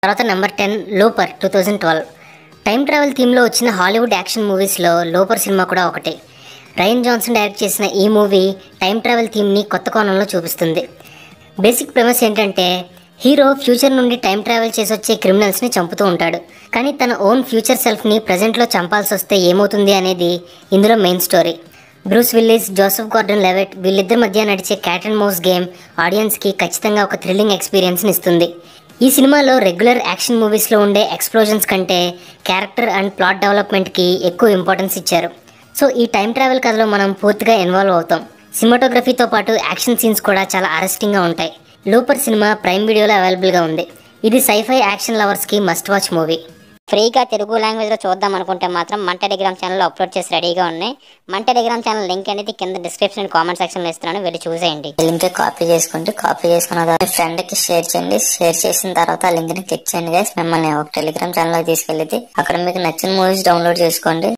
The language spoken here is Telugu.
తర్వాత నెంబర్ 10 లోపర్ 2012. టైం ట్రావెల్ థీమ్లో వచ్చిన హాలీవుడ్ యాక్షన్ మూవీస్లో లోపర్ సినిమా కూడా ఒకటి. రైన్ జాన్సన్ డైరెక్ట్ చేసిన ఈ మూవీ టైం ట్రావెల్ థీమ్ని కొత్త కోణంలో చూపిస్తుంది. బేసిక్ ప్రెమిస్ ఏంటంటే హీరో ఫ్యూచర్ నుండి టైం ట్రావెల్ చేసి వచ్చే క్రిమినల్స్ని చంపుతూ ఉంటాడు. కానీ తన ఓన్ ఫ్యూచర్ సెల్ఫ్ని ప్రజెంట్లో చంపాల్సి వస్తే ఏమవుతుంది అనేది ఇందులో main story. Bruce Willis, Joseph Gordon Levitt వీళ్ళిద్దరి మధ్య నడిచే క్యాట్ అండ్ మౌస్ గేమ్ ఆడియన్స్కి ఖచ్చితంగా ఒక థ్రిల్లింగ్ ఎక్స్పీరియన్స్ని ఇస్తుంది. ఈ సినిమాలో రెగ్యులర్ యాక్షన్ మూవీస్లో ఉండే ఎక్స్ప్లోజన్స్ కంటే క్యారెక్టర్ అండ్ ప్లాట్ డెవలప్మెంట్కి ఎక్కువ ఇంపార్టెన్స్ ఇచ్చారు. సో ఈ టైం ట్రావెల్ కథలో మనం పూర్తిగా ఇన్వాల్వ్ అవుతాం. సినిమాటోగ్రఫీతో పాటు యాక్షన్ సీన్స్ కూడా చాలా అరెస్టింగ్గా ఉంటాయి. లోపర్ సినిమా ప్రైమ్ వీడియోలో అవైలబుల్గా ఉంది. ఇది సైఫై యాక్షన్ లవర్స్కి మస్ట్ వాచ్ మూవీ. ఫ్రీగా తెలుగు లాంగ్వేజ్లో చూద్దాం అనుకుంటే మాత్రం మన టెలిగ్రామ్ ఛానల్లో అప్లోడ్ చేసి రెడీగా ఉన్నాయి. మన టెలిగ్రామ్ ఛానల్ లింక్ అనేది కింద డిస్క్రిప్షన్ అండ్ కామెంట్ సెక్షన్లో ఇస్తున్నాను, వెళ్ళి చూసేయండి. లింక్ కాపీ చేసుకున్న తర్వాత ఫ్రెండ్కి షేర్ చేయండి. షేర్ చేసిన తర్వాత ఆ లింక్ని క్లిక్ చేయండి గైస్. మిమ్మల్ని ఒక టెలిగ్రామ్ ఛానల్లోకి తీసుకెళ్ళింది. అక్కడ మీకు నచ్చిన మూవీస్ డౌన్లోడ్ చేసుకోండి.